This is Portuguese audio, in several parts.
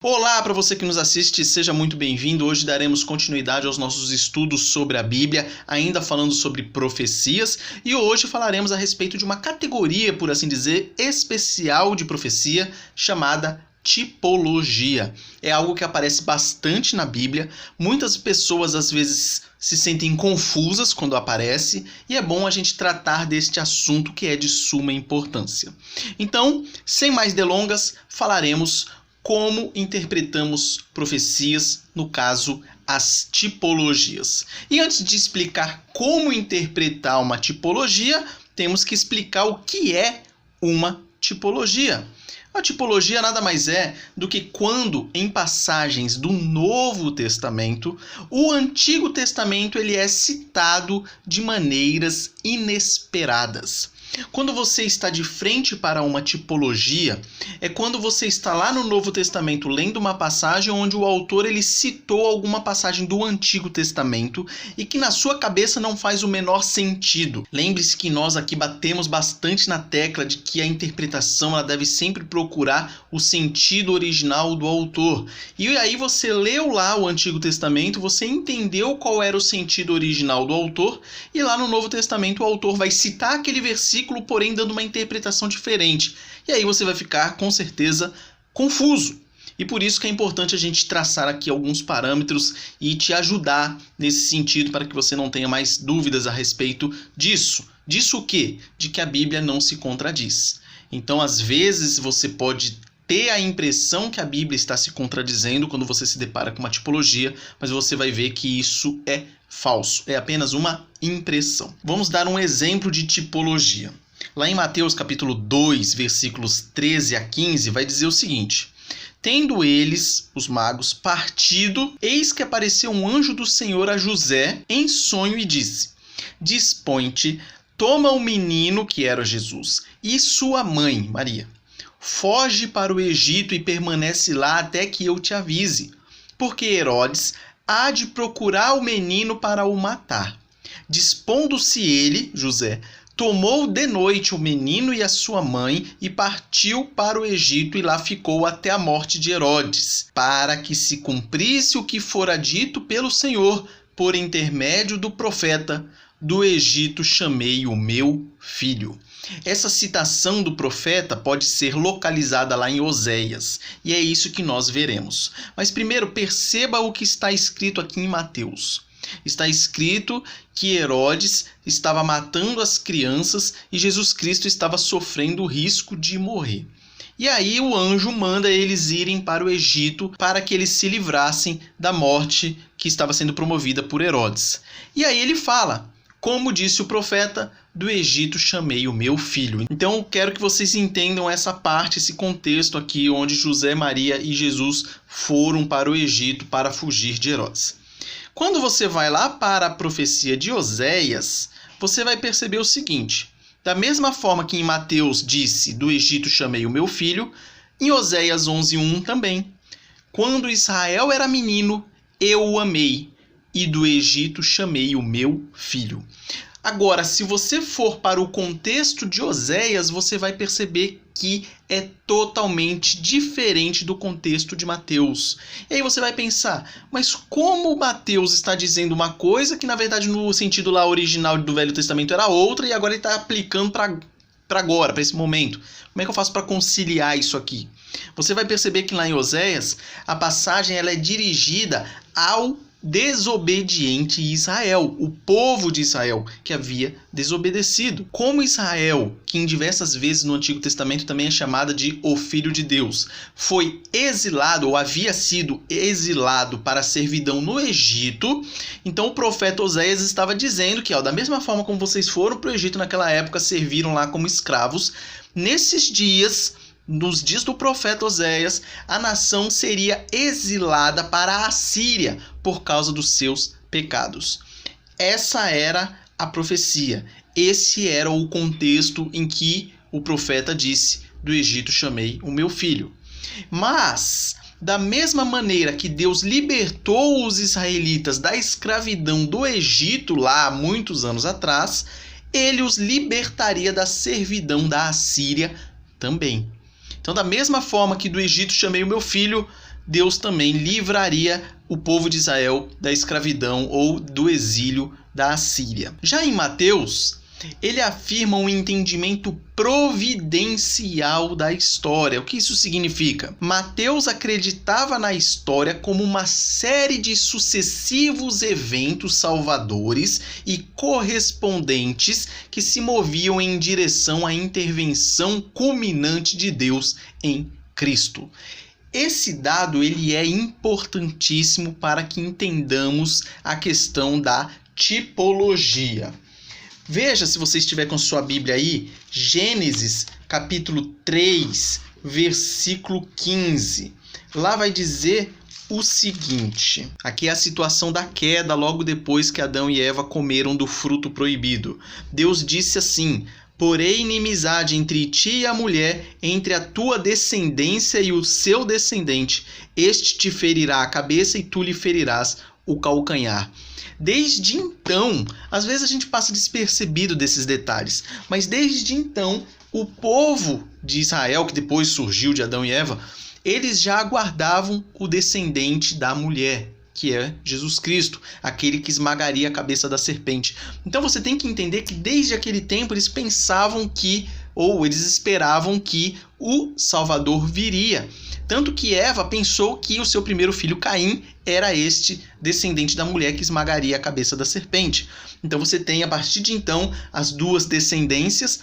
Olá para você que nos assiste, seja muito bem-vindo. Hoje daremos continuidade aos nossos estudos sobre a Bíblia, ainda falando sobre profecias, e hoje falaremos a respeito de uma categoria, por assim dizer, especial de profecia, chamada tipologia. É algo que aparece bastante na Bíblia. Muitas pessoas às vezes se sentem confusas quando aparece, e é bom a gente tratar deste assunto que é de suma importância. Então, sem mais delongas, falaremos como interpretamos profecias, no caso, as tipologias. E antes de explicar como interpretar uma tipologia, temos que explicar o que é uma tipologia. A tipologia nada mais é do que quando, em passagens do Novo Testamento, o Antigo Testamento ele é citado de maneiras inesperadas. Quando você está de frente para uma tipologia, é quando você está lá no Novo Testamento lendo uma passagem onde o autor ele citou alguma passagem do Antigo Testamento e que na sua cabeça não faz o menor sentido. Lembre-se que nós aqui batemos bastante na tecla de que a interpretação ela deve sempre procurar o sentido original do autor. E aí você leu lá o Antigo Testamento, você entendeu qual era o sentido original do autor, e lá no Novo Testamento o autor vai citar aquele versículo, porém dando uma interpretação diferente. E aí você vai ficar, com certeza, confuso. E por isso que é importante a gente traçar aqui alguns parâmetros e te ajudar nesse sentido para que você não tenha mais dúvidas a respeito disso. Disso o quê? De que a Bíblia não se contradiz. Então, às vezes, você pode ter a impressão que a Bíblia está se contradizendo quando você se depara com uma tipologia, mas você vai ver que isso é falso, é apenas uma impressão. Vamos dar um exemplo de tipologia. Lá em Mateus capítulo 2, versículos 13 a 15, vai dizer o seguinte: Tendo eles, os magos, partido, eis que apareceu um anjo do Senhor a José em sonho e disse: Dispõe-te, toma o menino, que era Jesus, e sua mãe, Maria. Foge para o Egito e permanece lá até que eu te avise, porque Herodes há de procurar o menino para o matar. Dispondo-se ele, José, tomou de noite o menino e a sua mãe e partiu para o Egito e lá ficou até a morte de Herodes, para que se cumprisse o que fora dito pelo Senhor por intermédio do profeta: do Egito chamei o meu filho. Essa citação do profeta pode ser localizada lá em Oséias, e é isso que nós veremos. Mas primeiro, perceba o que está escrito aqui em Mateus. Está escrito que Herodes estava matando as crianças e Jesus Cristo estava sofrendo o risco de morrer. E aí o anjo manda eles irem para o Egito para que eles se livrassem da morte que estava sendo promovida por Herodes. E aí ele fala: como disse o profeta, do Egito chamei o meu filho. Então eu quero que vocês entendam essa parte, esse contexto aqui, onde José, Maria e Jesus foram para o Egito para fugir de Herodes. Quando você vai lá para a profecia de Oséias, você vai perceber o seguinte: da mesma forma que em Mateus disse, do Egito chamei o meu filho, em Oséias 11:1 também. Quando Israel era menino, eu o amei, e do Egito chamei o meu filho. Agora, se você for para o contexto de Oséias, você vai perceber que é totalmente diferente do contexto de Mateus. E aí você vai pensar, mas como Mateus está dizendo uma coisa que na verdade no sentido lá original do Velho Testamento era outra, e agora ele está aplicando para agora, para esse momento? Como é que eu faço para conciliar isso aqui? Você vai perceber que lá em Oséias, a passagem ela é dirigida ao desobediente Israel, o povo de Israel que havia desobedecido. Como Israel, que em diversas vezes no Antigo Testamento também é chamada de o Filho de Deus, foi exilado ou havia sido exilado para a servidão no Egito, então o profeta Oséias estava dizendo que, da mesma forma como vocês foram para o Egito naquela época, serviram lá como escravos, nesses dias, nos dias do profeta Oséias, a nação seria exilada para a Assíria por causa dos seus pecados. Essa era a profecia. Esse era o contexto em que o profeta disse: do Egito chamei o meu filho. Mas, da mesma maneira que Deus libertou os israelitas da escravidão do Egito lá há muitos anos atrás, ele os libertaria da servidão da Assíria também. Então, da mesma forma que do Egito chamei o meu filho, Deus também livraria o povo de Israel da escravidão ou do exílio da Assíria. Já em Mateus, ele afirma um entendimento providencial da história. O que isso significa? Mateus acreditava na história como uma série de sucessivos eventos salvadores e correspondentes que se moviam em direção à intervenção culminante de Deus em Cristo. Esse dado ele é importantíssimo para que entendamos a questão da tipologia. Veja, se você estiver com sua Bíblia aí, Gênesis capítulo 3, versículo 15. Lá vai dizer o seguinte. Aqui é a situação da queda logo depois que Adão e Eva comeram do fruto proibido. Deus disse assim: porém, inimizade entre ti e a mulher, entre a tua descendência e o seu descendente. Este te ferirá a cabeça e tu lhe ferirás o calcanhar. Desde então, às vezes a gente passa despercebido desses detalhes, mas desde então, o povo de Israel, que depois surgiu de Adão e Eva, eles já aguardavam o descendente da mulher, que é Jesus Cristo, aquele que esmagaria a cabeça da serpente. Então você tem que entender que desde aquele tempo eles pensavam que, ou eles esperavam que o Salvador viria. Tanto que Eva pensou que o seu primeiro filho, Caim, era este descendente da mulher que esmagaria a cabeça da serpente. Então você tem, a partir de então, as duas descendências,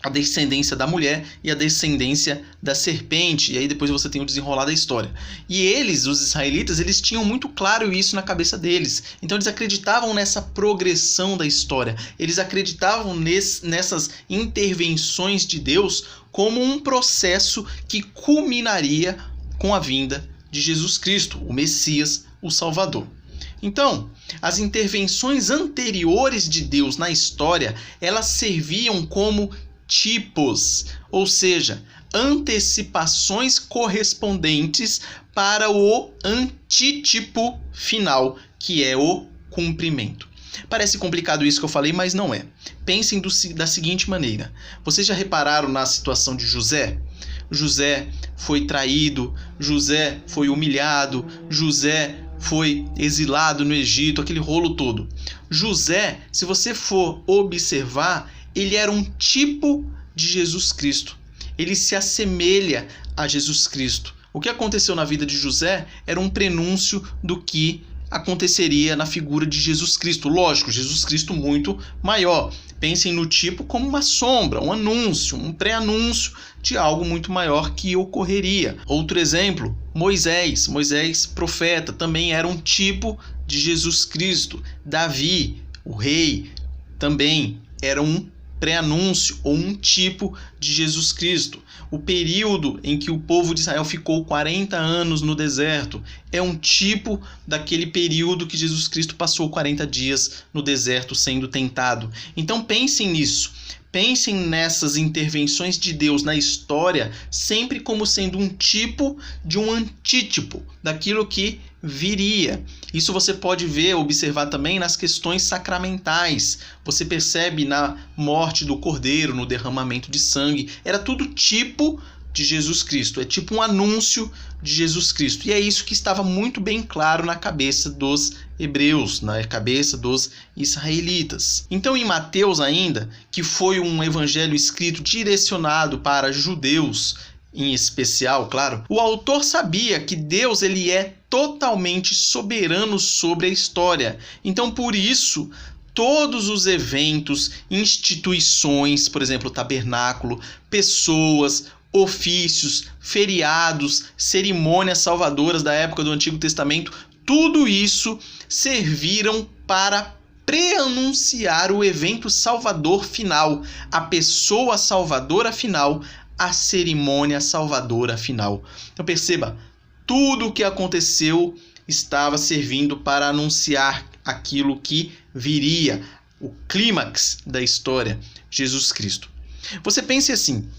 a descendência da mulher e a descendência da serpente. E aí depois você tem o desenrolar da história. E eles, os israelitas, eles tinham muito claro isso na cabeça deles. Então eles acreditavam nessa progressão da história. Eles acreditavam nessas intervenções de Deus como um processo que culminaria com a vinda de Jesus Cristo, o Messias, o Salvador. Então, as intervenções anteriores de Deus na história, elas serviam como tipos, ou seja, antecipações correspondentes para o antítipo final, que é o cumprimento. Parece complicado isso que eu falei, mas não é. Pensem da seguinte maneira. Vocês já repararam na situação de José? José foi traído, José foi humilhado, José foi exilado no Egito, aquele rolo todo. José, se você for observar, ele era um tipo de Jesus Cristo. Ele se assemelha a Jesus Cristo. O que aconteceu na vida de José era um prenúncio do que aconteceria na figura de Jesus Cristo. Lógico, Jesus Cristo muito maior. Pensem no tipo como uma sombra, um anúncio, um pré-anúncio de algo muito maior que ocorreria. Outro exemplo, Moisés. Moisés, profeta, também era um tipo de Jesus Cristo. Davi, o rei, também era um pré-anúncio ou um tipo de Jesus Cristo. O período em que o povo de Israel ficou 40 anos no deserto é um tipo daquele período que Jesus Cristo passou 40 dias no deserto sendo tentado. Então pensem nisso. Pensem nessas intervenções de Deus na história sempre como sendo um tipo de um antítipo daquilo que viria. Isso você pode ver, observar também nas questões sacramentais. Você percebe na morte do cordeiro, no derramamento de sangue. Era tudo tipo de Jesus Cristo. É tipo um anúncio de Jesus Cristo. E é isso que estava muito bem claro na cabeça dos hebreus, na cabeça dos israelitas. Então, em Mateus ainda, que foi um evangelho escrito direcionado para judeus, em especial, claro, o autor sabia que Deus ele é totalmente soberano sobre a história. Então, por isso, todos os eventos, instituições, por exemplo, o tabernáculo, pessoas, ofícios, feriados, cerimônias salvadoras da época do Antigo Testamento, tudo isso serviram para pré-anunciar o evento salvador final, a pessoa salvadora final, a cerimônia salvadora final. Então perceba, tudo o que aconteceu estava servindo para anunciar aquilo que viria, o clímax da história, Jesus Cristo. Você pense assim,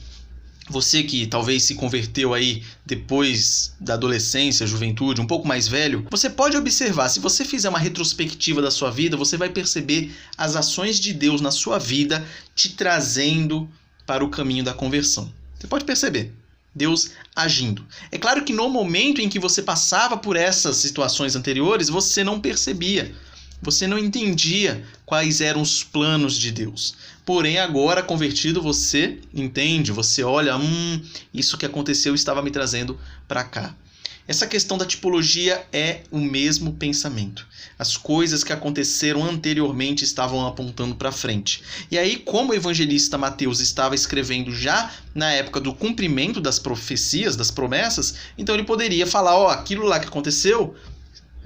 você que talvez se converteu aí depois da adolescência, juventude, um pouco mais velho, você pode observar, se você fizer uma retrospectiva da sua vida, você vai perceber as ações de Deus na sua vida te trazendo para o caminho da conversão. Você pode perceber. Deus agindo. É claro que no momento em que você passava por essas situações anteriores, você não percebia, você não entendia quais eram os planos de Deus. Porém, agora convertido, você entende, você olha, isso que aconteceu estava me trazendo para cá. Essa questão da tipologia é o mesmo pensamento. As coisas que aconteceram anteriormente estavam apontando para frente. E aí, como o evangelista Mateus estava escrevendo já na época do cumprimento das profecias, das promessas, então ele poderia falar, aquilo lá que aconteceu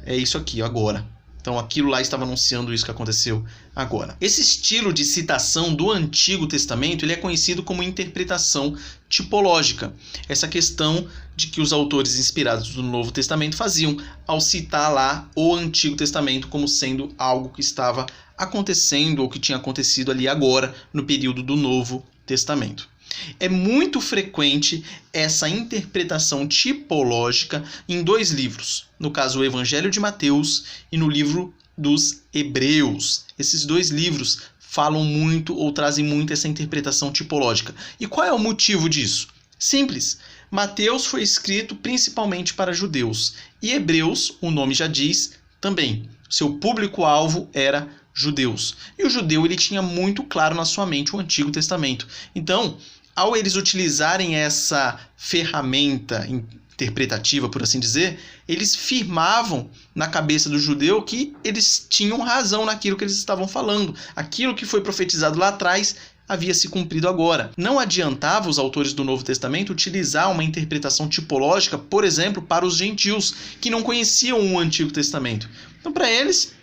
é isso aqui, agora. Então aquilo lá estava anunciando isso que aconteceu agora. Esse estilo de citação do Antigo Testamento ele é conhecido como interpretação tipológica. Essa questão de que os autores inspirados do Novo Testamento faziam ao citar lá o Antigo Testamento como sendo algo que estava acontecendo ou que tinha acontecido ali agora no período do Novo Testamento. É muito frequente essa interpretação tipológica em 2 livros, no caso o Evangelho de Mateus e no livro dos Hebreus. Esses 2 livros falam muito ou trazem muito essa interpretação tipológica. E qual é o motivo disso? Simples. Mateus foi escrito principalmente para judeus e Hebreus, o nome já diz, também. Seu público-alvo era judeus. E o judeu ele tinha muito claro na sua mente o Antigo Testamento. Então, ao eles utilizarem essa ferramenta interpretativa, por assim dizer, eles firmavam na cabeça do judeu que eles tinham razão naquilo que eles estavam falando. Aquilo que foi profetizado lá atrás havia se cumprido agora. Não adiantava os autores do Novo Testamento utilizar uma interpretação tipológica, por exemplo, para os gentios, que não conheciam o Antigo Testamento. Então, para eles,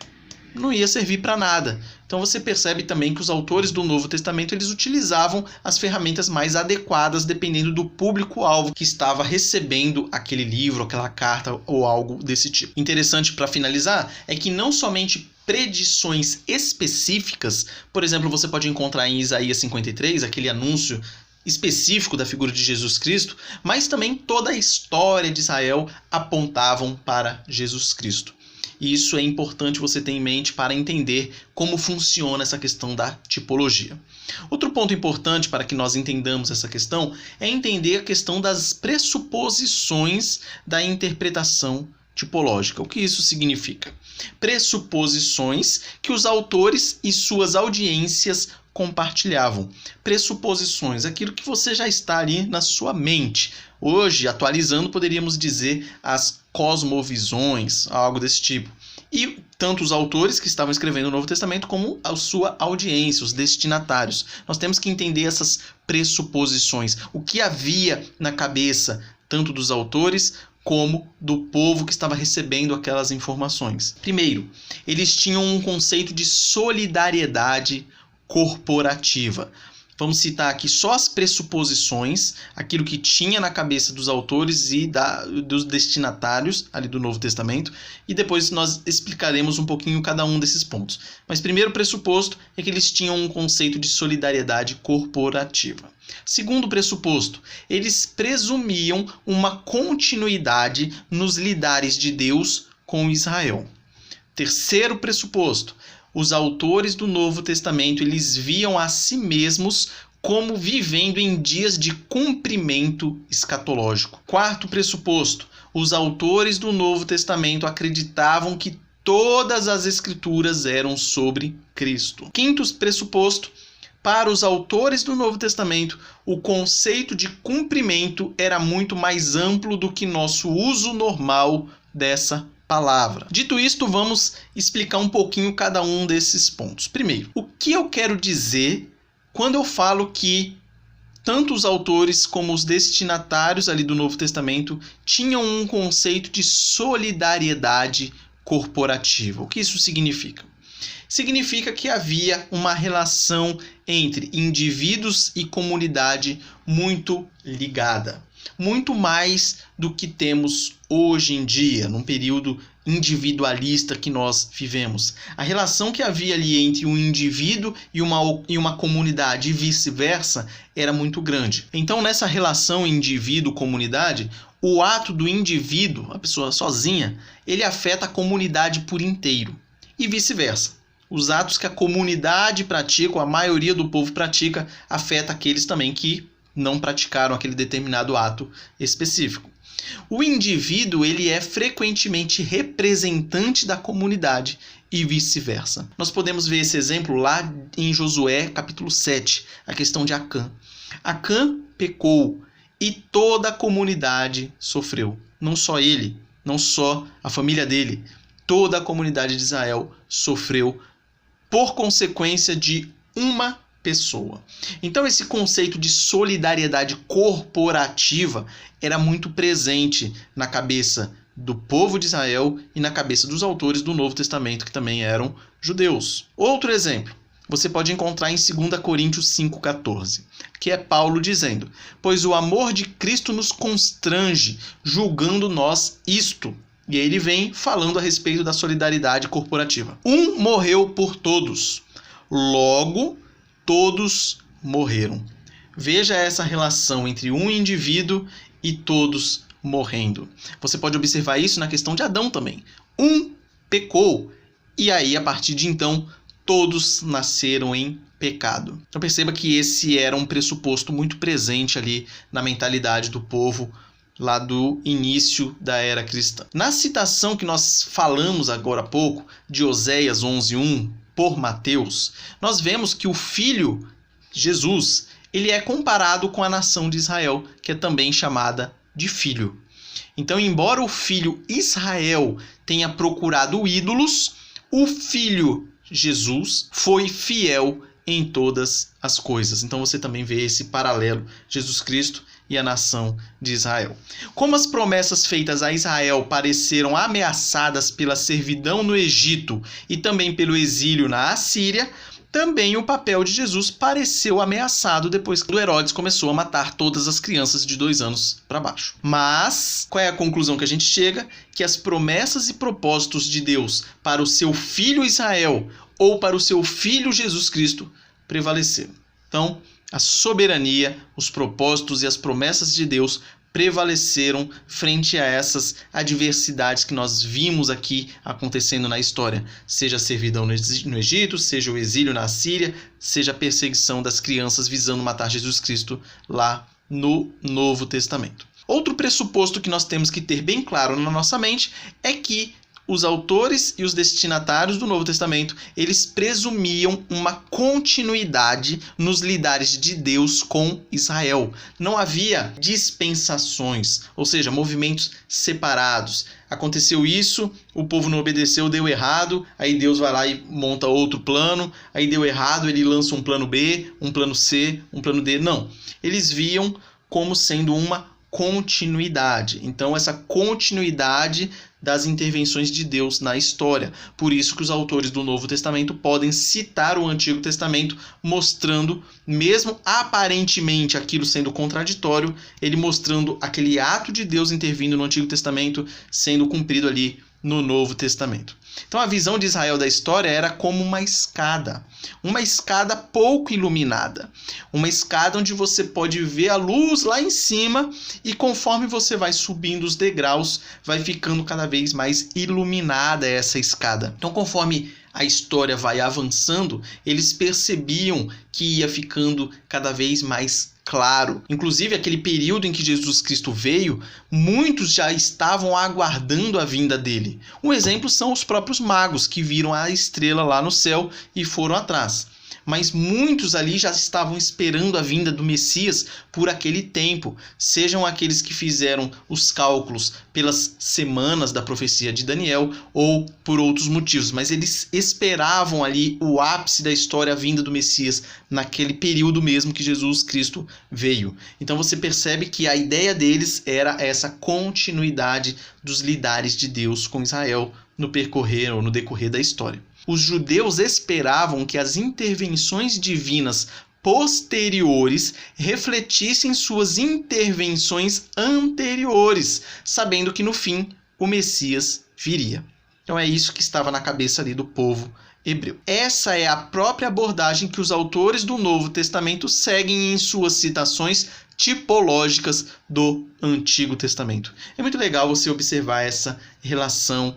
não ia servir para nada. Então você percebe também que os autores do Novo Testamento eles utilizavam as ferramentas mais adequadas dependendo do público-alvo que estava recebendo aquele livro, aquela carta ou algo desse tipo. Interessante para finalizar é que não somente predições específicas, por exemplo, você pode encontrar em Isaías 53, aquele anúncio específico da figura de Jesus Cristo, mas também toda a história de Israel apontavam para Jesus Cristo. E isso é importante você ter em mente para entender como funciona essa questão da tipologia. Outro ponto importante para que nós entendamos essa questão é entender a questão das pressuposições da interpretação tipológica. O que isso significa? Pressuposições que os autores e suas audiências compartilhavam. Pressuposições, aquilo que você já está ali na sua mente. Hoje, atualizando, poderíamos dizer as cosmovisões, algo desse tipo. E tanto os autores que estavam escrevendo o Novo Testamento como a sua audiência, os destinatários. Nós temos que entender essas pressuposições. O que havia na cabeça tanto dos autores como do povo que estava recebendo aquelas informações. Primeiro, eles tinham um conceito de solidariedade corporativa. Vamos citar aqui só as pressuposições, aquilo que tinha na cabeça dos autores e dos destinatários ali do Novo Testamento, e depois nós explicaremos um pouquinho cada um desses pontos. Mas primeiro pressuposto é que eles tinham um conceito de solidariedade corporativa. Segundo pressuposto, eles presumiam uma continuidade nos lidares de Deus com Israel. Terceiro pressuposto, os autores do Novo Testamento eles viam a si mesmos como vivendo em dias de cumprimento escatológico. Quarto pressuposto, os autores do Novo Testamento acreditavam que todas as escrituras eram sobre Cristo. Quinto pressuposto, para os autores do Novo Testamento, o conceito de cumprimento era muito mais amplo do que nosso uso normal dessa palavra. Dito isto, vamos explicar um pouquinho cada um desses pontos. Primeiro, o que eu quero dizer quando eu falo que tanto os autores como os destinatários ali do Novo Testamento tinham um conceito de solidariedade corporativa? O que isso significa? Significa que havia uma relação entre indivíduos e comunidade muito ligada. Muito mais do que temos hoje em dia, num período individualista que nós vivemos. A relação que havia ali entre um indivíduo e uma comunidade e vice-versa era muito grande. Então, nessa relação indivíduo-comunidade, o ato do indivíduo, a pessoa sozinha, ele afeta a comunidade por inteiro e vice-versa. Os atos que a comunidade pratica, ou a maioria do povo pratica, afeta aqueles também que não praticaram aquele determinado ato específico. O indivíduo ele é frequentemente representante da comunidade e vice-versa. Nós podemos ver esse exemplo lá em Josué capítulo 7, a questão de Acã. Acã pecou e toda a comunidade sofreu. Não só ele, não só a família dele, toda a comunidade de Israel sofreu por consequência de uma pessoa. Então esse conceito de solidariedade corporativa era muito presente na cabeça do povo de Israel e na cabeça dos autores do Novo Testamento, que também eram judeus. Outro exemplo, você pode encontrar em 2 Coríntios 5,14, que é Paulo dizendo: pois o amor de Cristo nos constrange, julgando nós isto. E aí ele vem falando a respeito da solidariedade corporativa. Um morreu por todos, logo todos morreram. Veja essa relação entre um indivíduo e todos morrendo. Você pode observar isso na questão de Adão também. Um pecou, e aí a partir de então todos nasceram em pecado. Então perceba que esse era um pressuposto muito presente ali na mentalidade do povo lá do início da era cristã. Na citação que nós falamos agora há pouco, de Oséias 11:1, por Mateus, nós vemos que o Filho, Jesus, ele é comparado com a nação de Israel, que é também chamada de filho. Então, embora o filho Israel tenha procurado ídolos, o filho Jesus foi fiel em todas as coisas. Então você também vê esse paralelo, Jesus Cristo e a nação de Israel. Como as promessas feitas a Israel pareceram ameaçadas pela servidão no Egito e também pelo exílio na Assíria, também o papel de Jesus pareceu ameaçado depois que Herodes começou a matar todas as crianças de 2 anos para baixo. Mas qual é a conclusão que a gente chega? Que as promessas e propósitos de Deus para o seu filho Israel ou para o seu filho Jesus Cristo prevaleceram. Então, a soberania, os propósitos e as promessas de Deus prevaleceram frente a essas adversidades que nós vimos aqui acontecendo na história, seja a servidão no Egito, seja o exílio na Assíria, seja a perseguição das crianças visando matar Jesus Cristo lá no Novo Testamento. Outro pressuposto que nós temos que ter bem claro na nossa mente é que os autores e os destinatários do Novo Testamento, eles presumiam uma continuidade nos lidares de Deus com Israel. Não havia dispensações, ou seja, movimentos separados. Aconteceu isso, o povo não obedeceu, deu errado, aí Deus vai lá e monta outro plano, aí deu errado, ele lança um plano B, um plano C, um plano D. Não, eles viam como sendo uma continuidade. Então essa continuidade das intervenções de Deus na história. Por isso que os autores do Novo Testamento podem citar o Antigo Testamento, mostrando, mesmo aparentemente aquilo sendo contraditório, ele mostrando aquele ato de Deus intervindo no Antigo Testamento sendo cumprido ali no Novo Testamento. Então a visão de Israel da história era como uma escada pouco iluminada, uma escada onde você pode ver a luz lá em cima e conforme você vai subindo os degraus, vai ficando cada vez mais iluminada essa escada. Então conforme a história vai avançando, eles percebiam que ia ficando cada vez mais claro. Inclusive, aquele período em que Jesus Cristo veio, muitos já estavam aguardando a vinda dele. Um exemplo são os próprios magos que viram a estrela lá no céu e foram atrás. Mas muitos ali já estavam esperando a vinda do Messias por aquele tempo, sejam aqueles que fizeram os cálculos pelas semanas da profecia de Daniel ou por outros motivos, mas eles esperavam ali o ápice da história, a vinda do Messias, naquele período mesmo que Jesus Cristo veio. Então você percebe que a ideia deles era essa continuidade dos lidares de Deus com Israel no percorrer ou no decorrer da história. Os judeus esperavam que as intervenções divinas posteriores refletissem suas intervenções anteriores, sabendo que no fim o Messias viria. Então é isso que estava na cabeça ali do povo hebreu. Essa é a própria abordagem que os autores do Novo Testamento seguem em suas citações tipológicas do Antigo Testamento. É muito legal você observar essa relação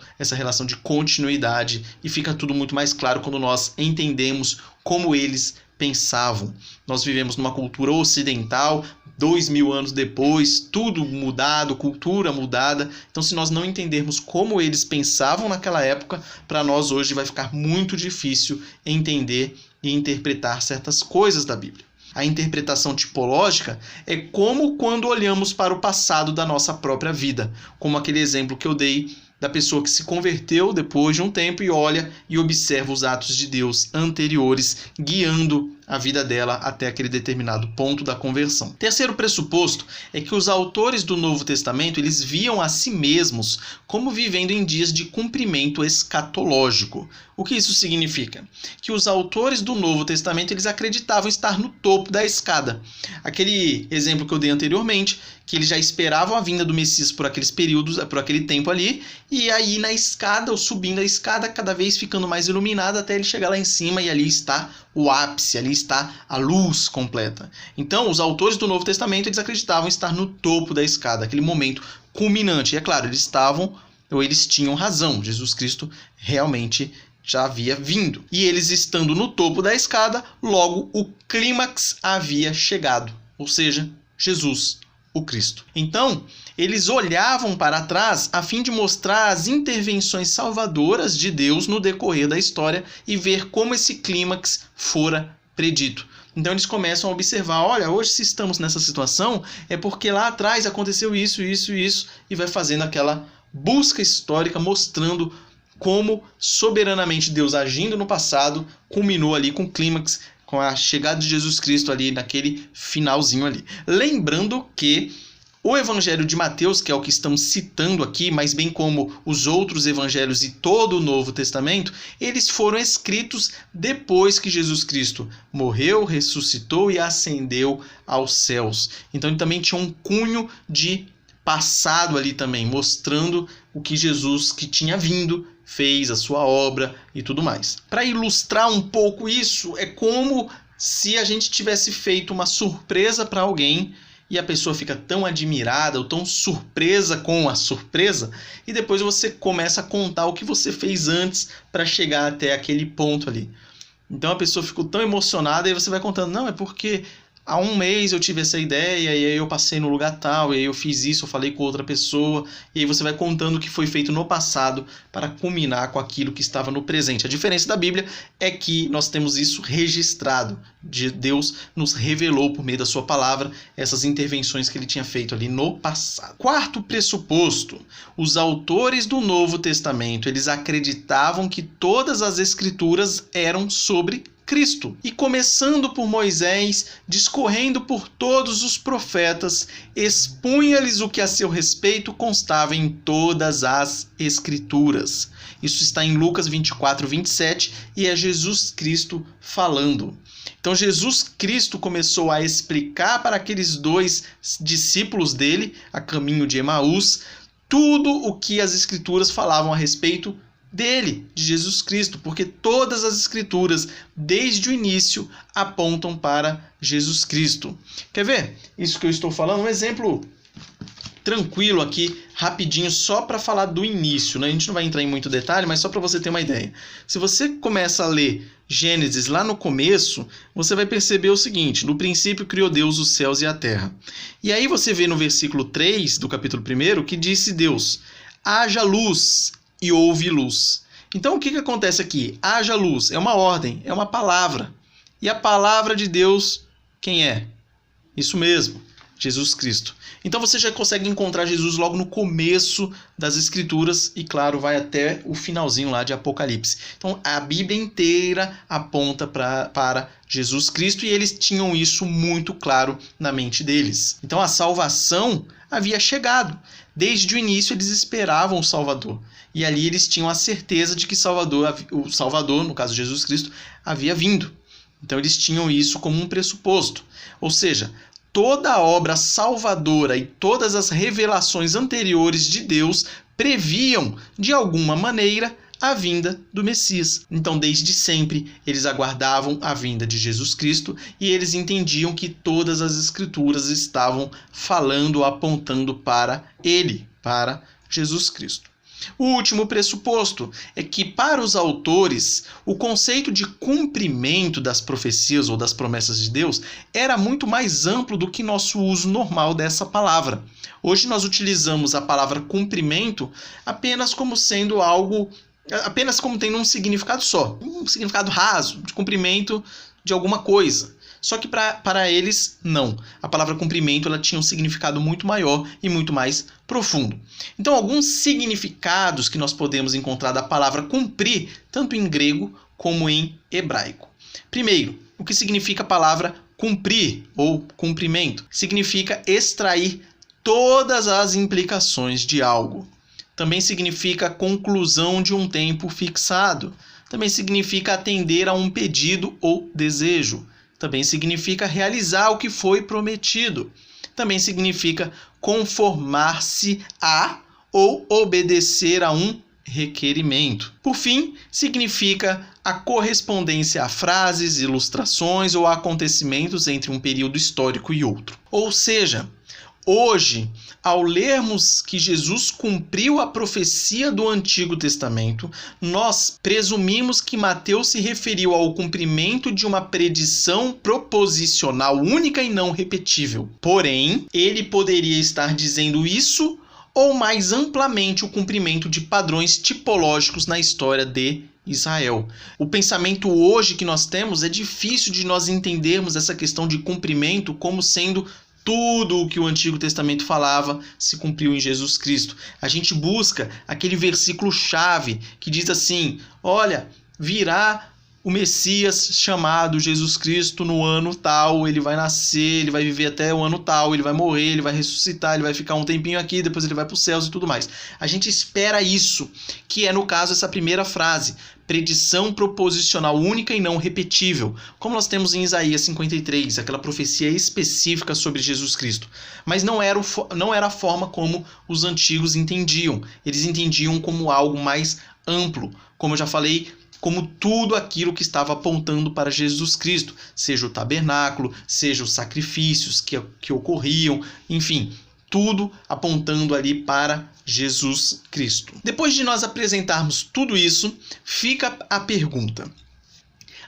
de continuidade e fica tudo muito mais claro quando nós entendemos como eles pensavam. Nós vivemos numa cultura ocidental, 2000 anos depois, tudo mudado, cultura mudada. Então, se nós não entendermos como eles pensavam naquela época, para nós hoje vai ficar muito difícil entender e interpretar certas coisas da Bíblia. A interpretação tipológica é como quando olhamos para o passado da nossa própria vida, como aquele exemplo que eu dei da pessoa que se converteu depois de um tempo e olha e observa os atos de Deus anteriores, guiando a vida dela até aquele determinado ponto da conversão. Terceiro pressuposto é que os autores do Novo Testamento eles viam a si mesmos como vivendo em dias de cumprimento escatológico. O que isso significa? Que os autores do Novo Testamento eles acreditavam estar no topo da escada. Aquele exemplo que eu dei anteriormente, que eles já esperavam a vinda do Messias por aqueles períodos, por aquele tempo ali, e aí na escada, ou subindo a escada, cada vez ficando mais iluminada até ele chegar lá em cima e ali está o ápice, ali está a luz completa. Então, os autores do Novo Testamento eles acreditavam estar no topo da escada, aquele momento culminante. E é claro, eles tinham razão. Jesus Cristo realmente já havia vindo. E eles estando no topo da escada, logo o clímax havia chegado, ou seja, Jesus, o Cristo. Então, eles olhavam para trás a fim de mostrar as intervenções salvadoras de Deus no decorrer da história e ver como esse clímax fora predito. Então eles começam a observar, olha, hoje se estamos nessa situação é porque lá atrás aconteceu isso, isso e isso, e vai fazendo aquela busca histórica mostrando como soberanamente Deus agindo no passado culminou ali com o clímax, com a chegada de Jesus Cristo ali naquele finalzinho ali. Lembrando que o Evangelho de Mateus, que é o que estamos citando aqui, mas bem como os outros evangelhos e todo o Novo Testamento, eles foram escritos depois que Jesus Cristo morreu, ressuscitou e ascendeu aos céus. Então ele também tinha um cunho de passado ali também, mostrando o que Jesus que tinha vindo fez, a sua obra e tudo mais. Para ilustrar um pouco isso, é como se a gente tivesse feito uma surpresa para alguém e a pessoa fica tão admirada ou tão surpresa com a surpresa e depois você começa a contar o que você fez antes para chegar até aquele ponto ali. Então a pessoa ficou tão emocionada e você vai contando, não, é porque há um mês eu tive essa ideia e aí eu passei no lugar tal, e aí eu fiz isso, eu falei com outra pessoa, e aí você vai contando o que foi feito no passado para culminar com aquilo que estava no presente. A diferença da Bíblia é que nós temos isso registrado. Deus nos revelou por meio da sua palavra essas intervenções que ele tinha feito ali no passado. Quarto pressuposto, os autores do Novo Testamento, eles acreditavam que todas as escrituras eram sobre Cristo. E começando por Moisés, discorrendo por todos os profetas, expunha-lhes o que a seu respeito constava em todas as Escrituras. Isso está em Lucas 24, 27 e é Jesus Cristo falando. Então Jesus Cristo começou a explicar para aqueles dois discípulos dele, a caminho de Emaús, tudo o que as Escrituras falavam a respeito dele, de Jesus Cristo, porque todas as escrituras, desde o início, apontam para Jesus Cristo. Quer ver? Isso que eu estou falando, um exemplo tranquilo aqui, rapidinho, só para falar do início, né? A gente não vai entrar em muito detalhe, mas só para você ter uma ideia. Se você começa a ler Gênesis lá no começo, você vai perceber o seguinte, no princípio criou Deus os céus e a terra. E aí você vê no versículo 3 do capítulo 1 que disse Deus, haja luz, e houve luz. Então o que acontece aqui? Haja luz, é uma ordem, é uma palavra. E a palavra de Deus, quem é? Isso mesmo, Jesus Cristo. Então você já consegue encontrar Jesus logo no começo das Escrituras e, claro, vai até o finalzinho lá de Apocalipse. Então a Bíblia inteira aponta para Jesus Cristo e eles tinham isso muito claro na mente deles. Então a salvação havia chegado. Desde o início eles esperavam o Salvador. E ali eles tinham a certeza de que o Salvador, no caso Jesus Cristo, havia vindo. Então eles tinham isso como um pressuposto. Ou seja, toda a obra salvadora e todas as revelações anteriores de Deus previam, de alguma maneira, a vinda do Messias. Então, desde sempre, eles aguardavam a vinda de Jesus Cristo e eles entendiam que todas as Escrituras estavam falando, apontando para ele, para Jesus Cristo. O último pressuposto é que, para os autores, o conceito de cumprimento das profecias ou das promessas de Deus era muito mais amplo do que nosso uso normal dessa palavra. Hoje nós utilizamos a palavra cumprimento apenas como sendo algo, apenas como tendo um significado só, um significado raso, de cumprimento de alguma coisa. Só que para eles, não. A palavra cumprimento ela tinha um significado muito maior e muito mais profundo. Então, alguns significados que nós podemos encontrar da palavra cumprir, tanto em grego como em hebraico. Primeiro, o que significa a palavra cumprir ou cumprimento? Significa extrair todas as implicações de algo. Também significa conclusão de um tempo fixado. Também significa atender a um pedido ou desejo. Também significa realizar o que foi prometido. Também significa conformar-se a ou obedecer a um requerimento. Por fim, significa a correspondência a frases, ilustrações ou acontecimentos entre um período histórico e outro. Ou seja, hoje, ao lermos que Jesus cumpriu a profecia do Antigo Testamento, nós presumimos que Mateus se referiu ao cumprimento de uma predição proposicional única e não repetível. Porém, ele poderia estar dizendo isso ou mais amplamente o cumprimento de padrões tipológicos na história de Israel. O pensamento hoje que nós temos é difícil de nós entendermos essa questão de cumprimento como sendo tudo o que o Antigo Testamento falava se cumpriu em Jesus Cristo. A gente busca aquele versículo-chave que diz assim: olha, virá o Messias chamado Jesus Cristo no ano tal, ele vai nascer, ele vai viver até o ano tal, ele vai morrer, ele vai ressuscitar, ele vai ficar um tempinho aqui, depois ele vai para os céus e tudo mais. A gente espera isso, que é no caso essa primeira frase, predição proposicional única e não repetível, como nós temos em Isaías 53, aquela profecia específica sobre Jesus Cristo. Mas não era a forma como os antigos entendiam. Eles entendiam como algo mais amplo, como eu já falei, como tudo aquilo que estava apontando para Jesus Cristo, seja o tabernáculo, seja os sacrifícios que ocorriam, enfim, tudo apontando ali para Jesus Cristo. Depois de nós apresentarmos tudo isso, fica a pergunta: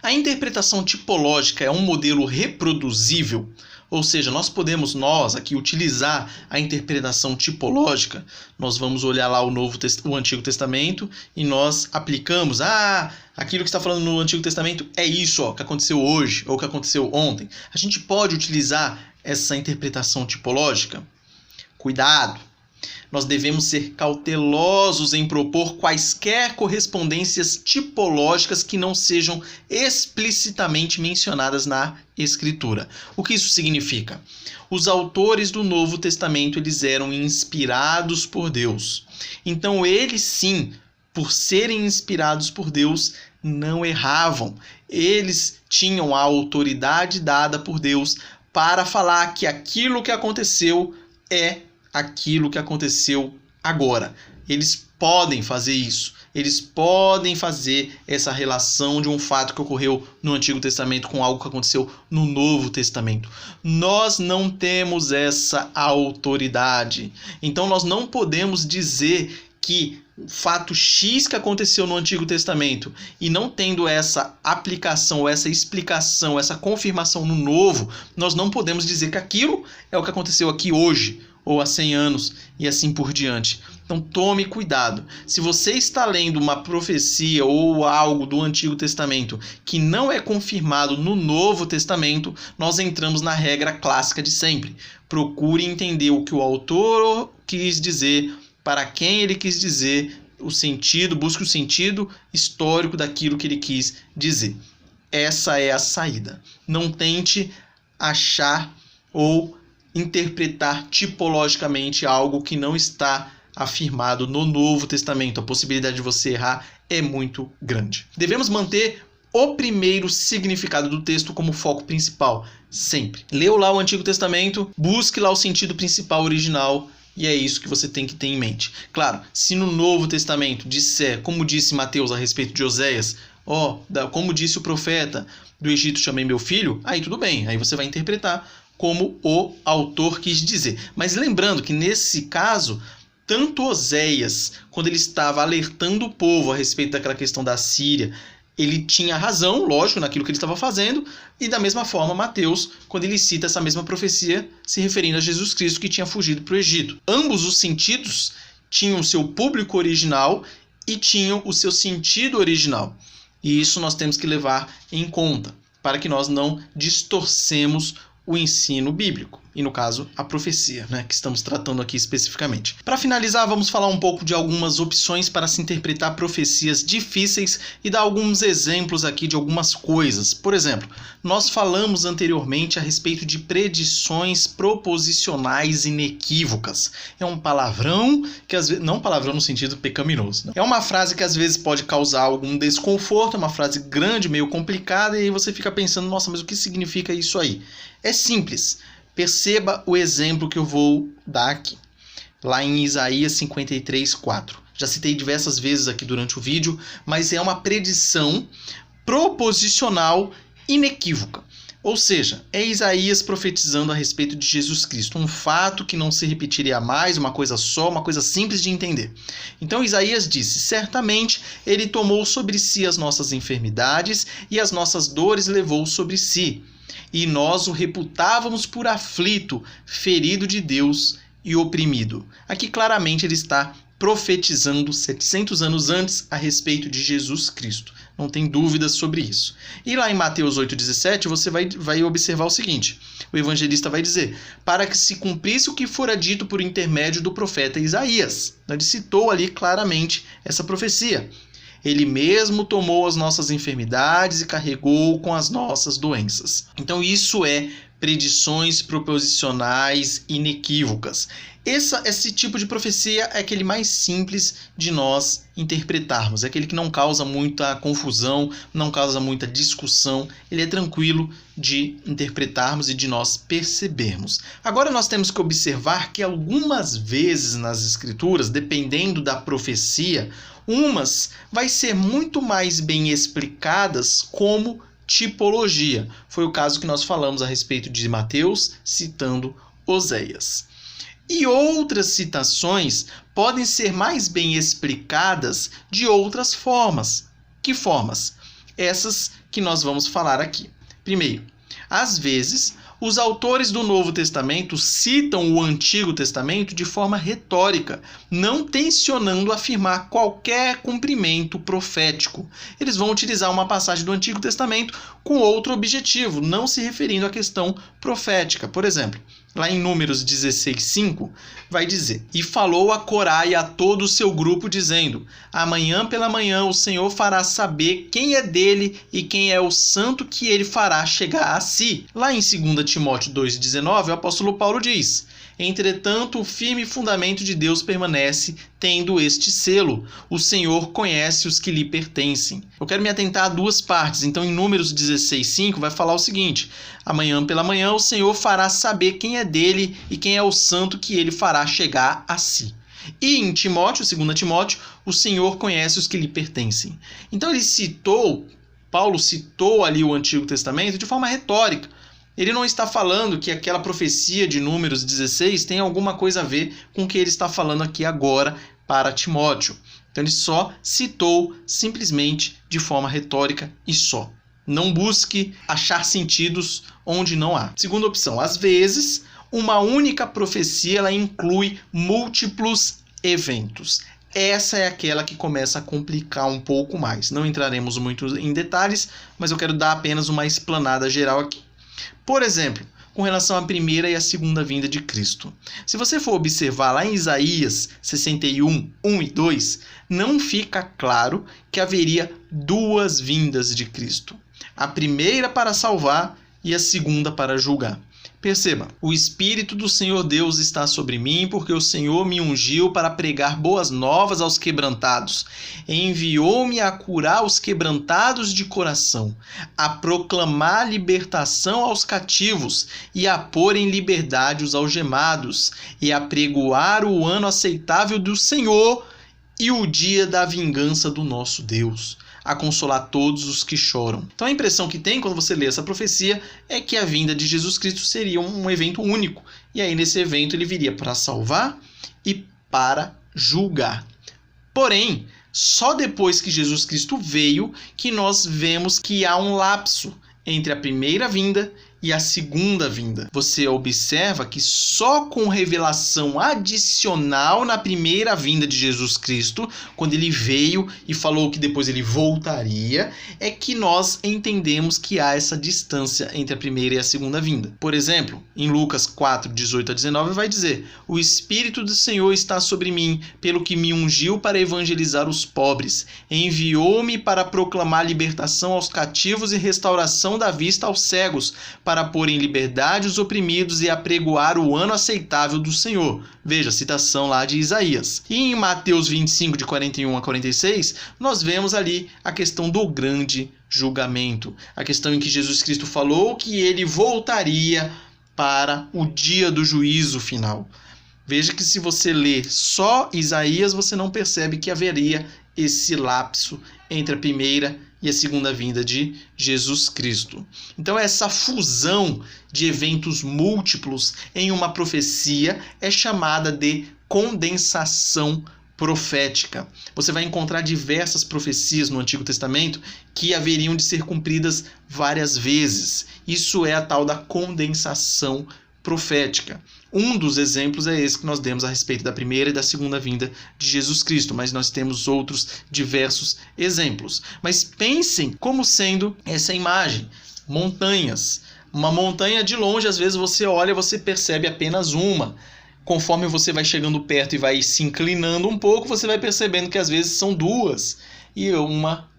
a interpretação tipológica é um modelo reproduzível? Ou seja, nós podemos aqui utilizar a interpretação tipológica. Nós vamos olhar lá o Antigo Testamento e nós aplicamos, aquilo que está falando no Antigo Testamento é isso, que aconteceu hoje ou que aconteceu ontem. A gente pode utilizar essa interpretação tipológica? Cuidado! Nós devemos ser cautelosos em propor quaisquer correspondências tipológicas que não sejam explicitamente mencionadas na Escritura. O que isso significa? Os autores do Novo Testamento eles eram inspirados por Deus. Então eles sim, por serem inspirados por Deus, não erravam. Eles tinham a autoridade dada por Deus para falar que aquilo que aconteceu é aquilo que aconteceu agora. Eles podem fazer isso. Eles podem fazer essa relação de um fato que ocorreu no Antigo Testamento com algo que aconteceu no Novo Testamento. Nós não temos essa autoridade. Então nós não podemos dizer que o fato X que aconteceu no Antigo Testamento e não tendo essa aplicação, essa explicação, essa confirmação no Novo, nós não podemos dizer que aquilo é o que aconteceu aqui hoje, ou há 100 anos, e assim por diante. Então tome cuidado. Se você está lendo uma profecia ou algo do Antigo Testamento que não é confirmado no Novo Testamento, nós entramos na regra clássica de sempre. Procure entender o que o autor quis dizer, para quem ele quis dizer, o sentido, busque o sentido histórico daquilo que ele quis dizer. Essa é a saída. Não tente achar ou interpretar tipologicamente algo que não está afirmado no Novo Testamento. A possibilidade de você errar é muito grande. Devemos manter o primeiro significado do texto como foco principal, sempre. Leu lá o Antigo Testamento, busque lá o sentido principal original, e é isso que você tem que ter em mente. Claro, se no Novo Testamento disser, como disse Mateus a respeito de Oséias, como disse o profeta, do Egito chamei meu filho, aí tudo bem, aí você vai interpretar como o autor quis dizer. Mas lembrando que nesse caso, tanto Oséias, quando ele estava alertando o povo a respeito daquela questão da Síria, ele tinha razão, lógico, naquilo que ele estava fazendo, e da mesma forma Mateus, quando ele cita essa mesma profecia se referindo a Jesus Cristo que tinha fugido para o Egito. Ambos os sentidos tinham o seu público original e tinham o seu sentido original. E isso nós temos que levar em conta, para que nós não distorcemos o ensino bíblico, e no caso a profecia, que estamos tratando aqui especificamente. Para finalizar, vamos falar um pouco de algumas opções para se interpretar profecias difíceis e dar alguns exemplos aqui de algumas coisas. Por exemplo, nós falamos anteriormente a respeito de predições proposicionais inequívocas. É um palavrão que às vezes, não palavrão no sentido pecaminoso, É uma frase que às vezes pode causar algum desconforto, é uma frase grande, meio complicada, e aí você fica pensando, nossa, mas o que significa isso aí? É simples. Perceba o exemplo que eu vou dar aqui, lá em Isaías 53:4. Já citei diversas vezes aqui durante o vídeo, mas é uma predição proposicional inequívoca. Ou seja, é Isaías profetizando a respeito de Jesus Cristo, um fato que não se repetiria mais, uma coisa só, uma coisa simples de entender. Então Isaías disse: certamente ele tomou sobre si as nossas enfermidades e as nossas dores levou sobre si. E nós o reputávamos por aflito, ferido de Deus e oprimido. Aqui claramente ele está profetizando 700 anos antes a respeito de Jesus Cristo. Não tem dúvidas sobre isso. E lá em Mateus 8,17 você vai observar o seguinte. O evangelista vai dizer: para que se cumprisse o que fora dito por intermédio do profeta Isaías. Ele citou ali claramente essa profecia. Ele mesmo tomou as nossas enfermidades e carregou com as nossas doenças. Então isso é predições proposicionais inequívocas. Esse tipo de profecia é aquele mais simples de nós interpretarmos. É aquele que não causa muita confusão, não causa muita discussão. Ele é tranquilo de interpretarmos e de nós percebermos. Agora nós temos que observar que algumas vezes nas Escrituras, dependendo da profecia, umas vai ser muito mais bem explicadas como tipologia. Foi o caso que nós falamos a respeito de Mateus, citando Oséias. E outras citações podem ser mais bem explicadas de outras formas. Que formas? Essas que nós vamos falar aqui. Primeiro, às vezes, os autores do Novo Testamento citam o Antigo Testamento de forma retórica, não tensionando afirmar qualquer cumprimento profético. Eles vão utilizar uma passagem do Antigo Testamento com outro objetivo, não se referindo à questão profética. Por exemplo, lá em Números 16:5, vai dizer: e falou a Corá e a todo o seu grupo, dizendo: amanhã pela manhã o Senhor fará saber quem é dele e quem é o santo que ele fará chegar a si. Lá em 2 Timóteo 2,19, o apóstolo Paulo diz: entretanto, o firme fundamento de Deus permanece, tendo este selo: o Senhor conhece os que lhe pertencem. Eu quero me atentar a duas partes. Então, em Números 16:5, vai falar o seguinte: amanhã pela manhã o Senhor fará saber quem é dele e quem é o santo que ele fará chegar a si. E em Timóteo, 2 Timóteo, o Senhor conhece os que lhe pertencem. Então Paulo citou ali o Antigo Testamento de forma retórica. Ele não está falando que aquela profecia de Números 16 tem alguma coisa a ver com o que ele está falando aqui agora para Timóteo. Então ele só citou simplesmente de forma retórica e só. Não busque achar sentidos onde não há. Segunda opção, às vezes, uma única profecia ela inclui múltiplos eventos. Essa é aquela que começa a complicar um pouco mais. Não entraremos muito em detalhes, mas eu quero dar apenas uma explanada geral aqui. Por exemplo, com relação à primeira e à segunda vinda de Cristo. Se você for observar lá em Isaías 61, 1 e 2, não fica claro que haveria duas vindas de Cristo. A primeira para salvar e a segunda para julgar. Perceba, o Espírito do Senhor Deus está sobre mim, porque o Senhor me ungiu para pregar boas novas aos quebrantados. Enviou-me a curar os quebrantados de coração, a proclamar libertação aos cativos e a pôr em liberdade os algemados, e a pregoar o ano aceitável do Senhor e o dia da vingança do nosso Deus, a consolar todos os que choram. Então a impressão que tem quando você lê essa profecia é que a vinda de Jesus Cristo seria um evento único. E aí nesse evento ele viria para salvar e para julgar. Porém, só depois que Jesus Cristo veio que nós vemos que há um lapso entre a primeira vinda e a segunda vinda. Você observa que só com revelação adicional na primeira vinda de Jesus Cristo, quando ele veio e falou que depois ele voltaria, é que nós entendemos que há essa distância entre a primeira e a segunda vinda. Por exemplo, em Lucas 4, 18 a 19 vai dizer: "O Espírito do Senhor está sobre mim, pelo que me ungiu para evangelizar os pobres. Enviou-me para proclamar libertação aos cativos e restauração da vista aos cegos, para pôr em liberdade os oprimidos e apregoar o ano aceitável do Senhor." Veja, a citação lá de Isaías. E em Mateus 25, de 41 a 46, nós vemos ali a questão do grande julgamento. A questão em que Jesus Cristo falou que ele voltaria para o dia do juízo final. Veja que se você lê só Isaías, você não percebe que haveria esse lapso entre a primeira e a segunda vinda de Jesus Cristo. Então essa fusão de eventos múltiplos em uma profecia é chamada de condensação profética. Você vai encontrar diversas profecias no Antigo Testamento que haveriam de ser cumpridas várias vezes. Isso é a tal da condensação profética. Um dos exemplos é esse que nós demos a respeito da primeira e da segunda vinda de Jesus Cristo, mas nós temos outros diversos exemplos. Mas pensem como sendo essa imagem: montanhas. Uma montanha de longe, às vezes você olha e você percebe apenas uma. Conforme você vai chegando perto e vai se inclinando um pouco, você vai percebendo que às vezes são duas e uma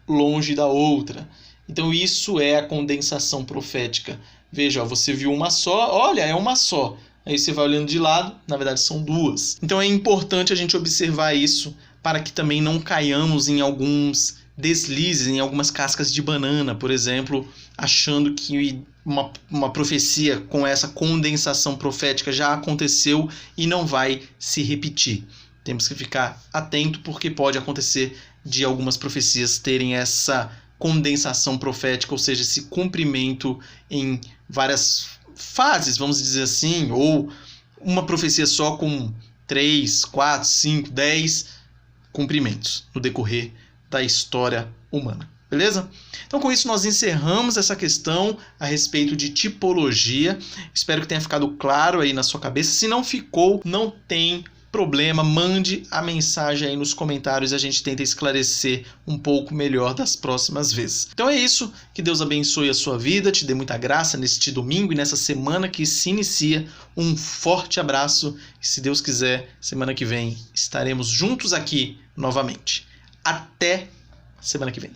longe da outra. Então isso é a condensação profética. Veja, você viu uma só, olha, é uma só. Aí você vai olhando de lado, na verdade são duas. Então é importante a gente observar isso para que também não caiamos em alguns deslizes, em algumas cascas de banana, por exemplo, achando que uma profecia com essa condensação profética já aconteceu e não vai se repetir. Temos que ficar atento porque pode acontecer de algumas profecias terem essa condensação profética, ou seja, esse cumprimento em várias fases, vamos dizer assim, ou uma profecia só com 3, 4, 5, 10 cumprimentos no decorrer da história humana. Beleza? Então, com isso, nós encerramos essa questão a respeito de tipologia. Espero que tenha ficado claro aí na sua cabeça. Se não ficou, não tem problema, mande a mensagem aí nos comentários e a gente tenta esclarecer um pouco melhor das próximas vezes. Então é isso, que Deus abençoe a sua vida, te dê muita graça neste domingo e nessa semana que se inicia. Um forte abraço e, se Deus quiser, semana que vem estaremos juntos aqui novamente. Até semana que vem.